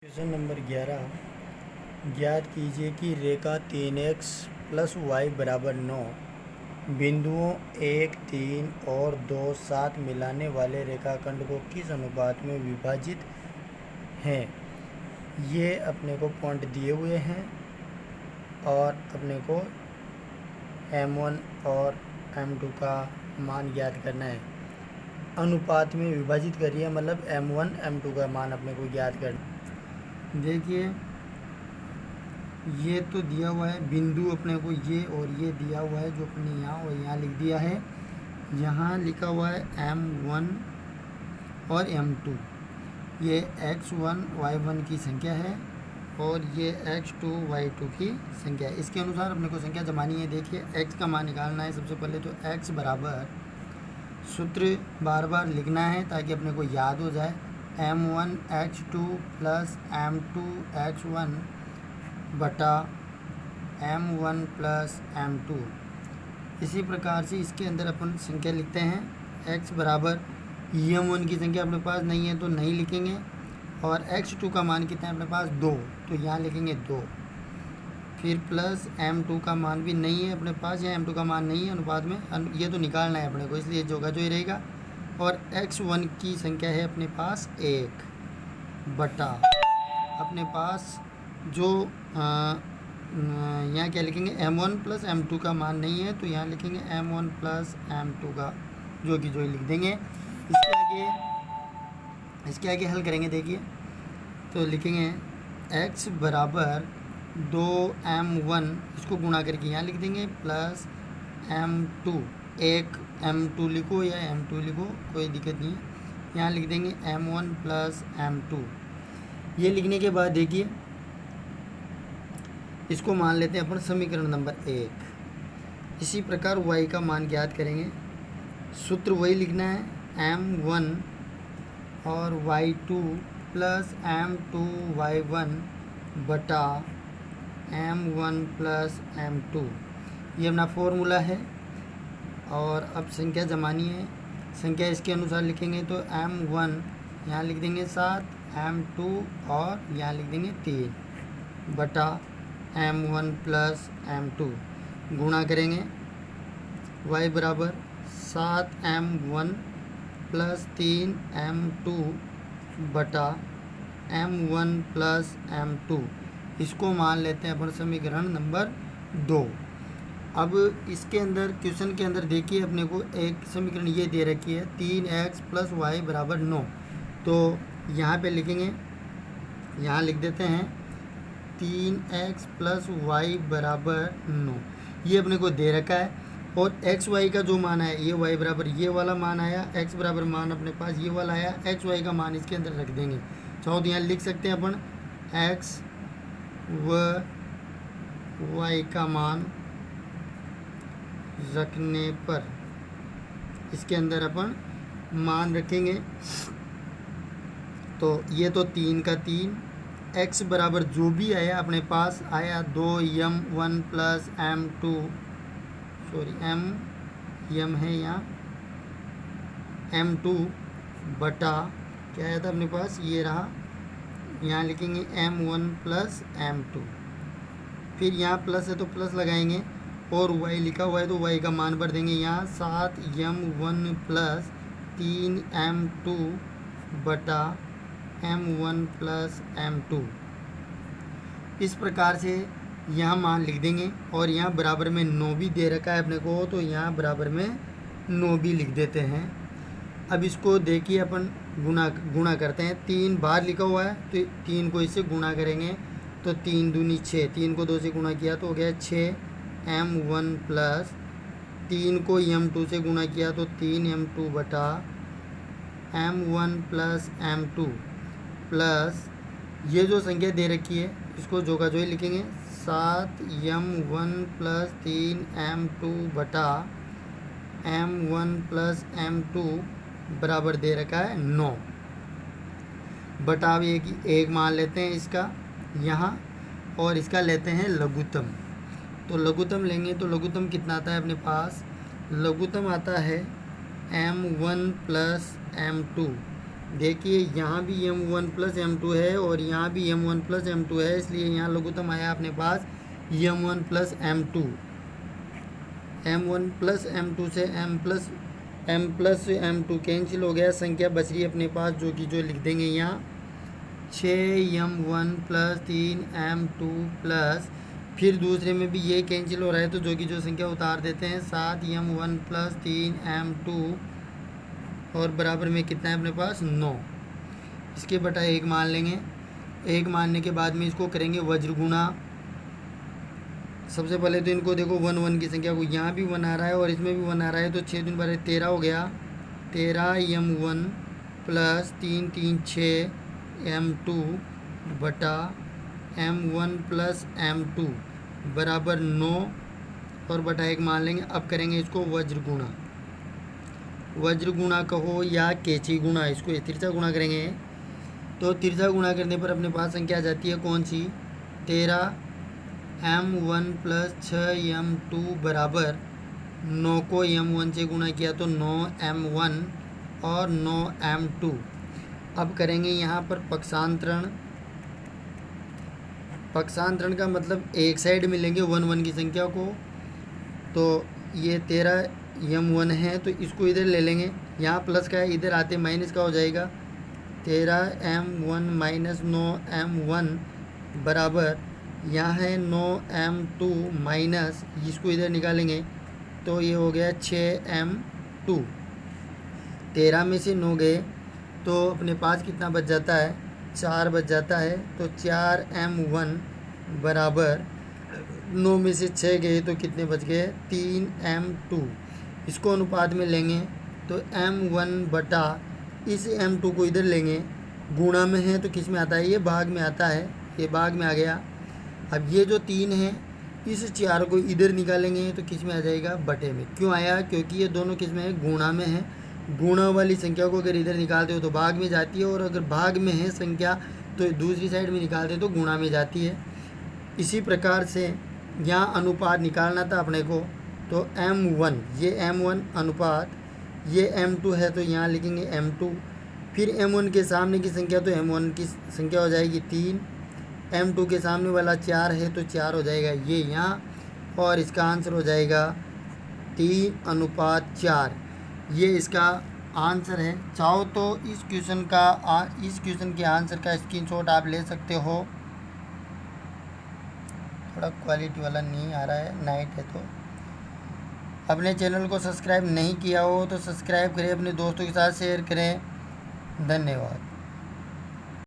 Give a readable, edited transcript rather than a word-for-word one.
Question number 11 ज्ञात कीजिए कि रेखा 3x प्लस वाई बराबर 9 बिंदुओं 1, 3 और 2 साथ मिलाने वाले रेखाखंड को किस अनुपात में विभाजित हैं। ये अपने को पॉइंट दिए हुए हैं और अपने को m1 और m2 का मान ज्ञात करना है। अनुपात में विभाजित करिए, मतलब m1 m2 का मान अपने को ज्ञात करना। देखिए ये तो दिया हुआ है बिंदु अपने को, ये और ये दिया हुआ है जो अपने यहाँ और यहाँ लिख दिया है। यहाँ लिखा हुआ है m1 और m2। ये x1 y1 की संख्या है और ये x2 y2 की संख्या है। इसके अनुसार अपने को संख्या जमानी है। देखिए x का मान निकालना है। सबसे पहले तो x बराबर, सूत्र बार बार लिखना है ताकि अपने को याद हो जाए, m1 x2 plus m2 x1 बटा m1 प्लस m2। इसी प्रकार से इसके अंदर अपन संख्या लिखते हैं। x बराबर m1 की संख्या अपने पास नहीं है तो नहीं लिखेंगे, और x2 का मान कितना है अपने पास 2, तो यहाँ लिखेंगे 2। फिर प्लस m2 का मान भी नहीं है अपने पास, यहाँ m2 का मान नहीं है अनुपात में, ये तो निकालना है अपने को, इसलिए जो का जो ही रहेगा। और x1 की संख्या है अपने पास 1 बटा अपने पास जो यहाँ क्या लिखेंगे, m1 प्लस m2 का मान नहीं है तो यहाँ लिखेंगे m1 प्लस m2 का जो कि जो ही लिख देंगे। इसके आगे हल करेंगे। देखिए तो लिखेंगे x बराबर 2m1, इसको गुणा करके यहाँ लिख देंगे, प्लस m2, एक m2 लिखो या m2 लिखो, कोई दिक्कत नहीं है। यहाँ लिख देंगे m1 प्लस m2। ये लिखने के बाद देखिए इसको मान लेते हैं अपन समीकरण नंबर 1। इसी प्रकार y का मान ज्ञात करेंगे। सूत्र वही लिखना है, m1 और y2 प्लस m2 y1 बटा m1 प्लस m2, ये अपना फॉर्मूला है। और अब संख्या जमानी है। संख्या इसके अनुसार लिखेंगे तो m1 यहाँ लिख देंगे 7, m2 और यहाँ लिख देंगे 3 बटा m1 प्लस m2। गुणा करेंगे, y बराबर 7m1 प्लस 3m2 बटा m1 प्लस m2। इसको मान लेते हैं अपन समीकरण नंबर 2। अब इसके अंदर क्वेश्चन के अंदर देखिए अपने को एक समीकरण ये दे रखी है, 3x प्लस वाई बराबर 9। तो यहाँ पे लिखेंगे, यहाँ लिख देते हैं 3x प्लस वाई बराबर 9, ये अपने को दे रखा है। और एक्स वाई का जो मान है, ये y बराबर ये वाला मान आया, x बराबर मान अपने पास ये वाला आया, एक्स वाई का मान इसके अंदर रख देंगे। चाहो तो यहाँ लिख सकते हैं अपन x व y का मान रखने पर इसके अंदर अपन मान रखेंगे। तो ये तो 3 का 3, x बराबर जो भी आया अपने पास आया 2m1 plus m2, sorry m है यहाँ m2 बटा क्या आया था अपने पास, ये रहा, यहाँ लिखेंगे m1 प्लस m2। फिर यहाँ प्लस है तो प्लस लगाएंगे, और y लिखा हुआ है तो y का मान भर देंगे यहाँ 7m1 प्लस 3m2 बटा m1 प्लस m2। इस प्रकार से यहाँ मान लिख देंगे। और यहाँ बराबर में 9 भी दे रखा है अपने को, तो यहाँ बराबर में 9 भी लिख देते हैं। अब इसको देखिए अपन गुणा करते हैं। 3 बार लिखा हुआ है तो 3 को इससे गुणा करेंगे तो 3 दूनी 6, 3 को 2 से गुणा किया तो हो गया 6m1 प्लस 3 को m2 से गुणा किया तो 3m2 बटा m1 प्लस m2 प्लस ये जो संख्या दे रखी है इसको जो का जो ही लिखेंगे, 7m1 प्लस 3m2 बटा m1 प्लस m2 बराबर दे रखा है 9 बटा। अब एक मान लेते हैं इसका यहाँ, और इसका लेते हैं लघुत्तम। तो लघुत्तम लेंगे तो लघुत्तम कितना आता है अपने पास, लघुत्तम आता है m1 प्लस m2 देखिए यहाँ भी m1 प्लस m2 है और यहाँ भी m1 प्लस m2 है, इसलिए यहाँ लघुत्तम आया अपने पास m1 plus m2। m1 plus m2 से m प्लस m2 कैंसिल हो गया, संख्या बच रही है अपने पास जो कि जो लिख देंगे यहाँ 6m1 प्लस 3m2 प्लस, फिर दूसरे में भी ये कैंसिल हो रहा है तो जो कि जो संख्या उतार देते हैं 7m1 प्लस 3m2 और बराबर में कितना है अपने पास 9। इसके बटा 1 मान लेंगे। 1 मानने के बाद में इसको करेंगे वज्र गुणा। सबसे पहले तो इनको देखो 1 1 की संख्या को, यहाँ भी 1 आ रहा है और इसमें भी 1 आ रहा है तो 6 दूनी 12 13 हो गया। 13m1 प्लस 3 3 6m2 बटा m1 प्लस m2 बराबर 9 और बटा 1 मान लेंगे। अब करेंगे इसको वज्र गुणा। वज्र गुणा कहो या कैची गुणा, इसको तिरछा गुणा करेंगे तो तिरछा गुणा करने पर अपने पास संख्या आ जाती है कौन सी 13m1 प्लस 6m2 बराबर 9 को m1 से गुणा किया तो 9m1 और 9m2। अब करेंगे यहाँ पर पक्षांतरण। पक्षांतरण का मतलब एक साइड में लेंगे 1 1 की संख्या को, तो ये 13m1 है तो इसको इधर ले लेंगे, यहाँ प्लस का है इधर आते माइनस का हो जाएगा 13m1 माइनस 9m1 बराबर यहाँ है 9m2 माइनस, इसको इधर निकालेंगे तो ये हो गया 6m2। 13 में से 9 गए तो अपने पास कितना बच जाता है 4 बच जाता है, तो 4m1 बराबर 9 में से 6 गए तो कितने बच गए 3m2। इसको अनुपात में लेंगे तो m1 बटा इस m2 को इधर लेंगे, गुणा में है तो किस में आता है ये भाग में आता है, ये भाग में आ गया। अब ये जो 3 है इस 4 को इधर निकालेंगे तो किस में आ जाएगा बटे में। क्यों आया, क्योंकि ये दोनों किस में है गुणा में है। गुणा वाली संख्या को अगर इधर निकालते हो तो भाग में जाती है और अगर भाग में है संख्या तो दूसरी साइड में निकालते हो तो गुणा में जाती है। इसी प्रकार से यहाँ अनुपात निकालना था अपने को, तो m1 ये m1 अनुपात ये m2 है तो यहाँ लिखेंगे m2, फिर m1 के सामने की संख्या तो m1 की संख्या हो जाएगी 3, m2 के सामने वाला 4 है तो 4 हो जाएगा ये यहाँ, और इसका आंसर हो जाएगा 3:4। ये इसका आंसर है। चाहो तो इस क्वेश्चन के आंसर का स्क्रीनशॉट आप ले सकते हो। थोड़ा क्वालिटी वाला नहीं आ रहा है, नाइट है तो। अपने चैनल को सब्सक्राइब नहीं किया हो तो सब्सक्राइब करें, अपने दोस्तों के साथ शेयर करें। धन्यवाद।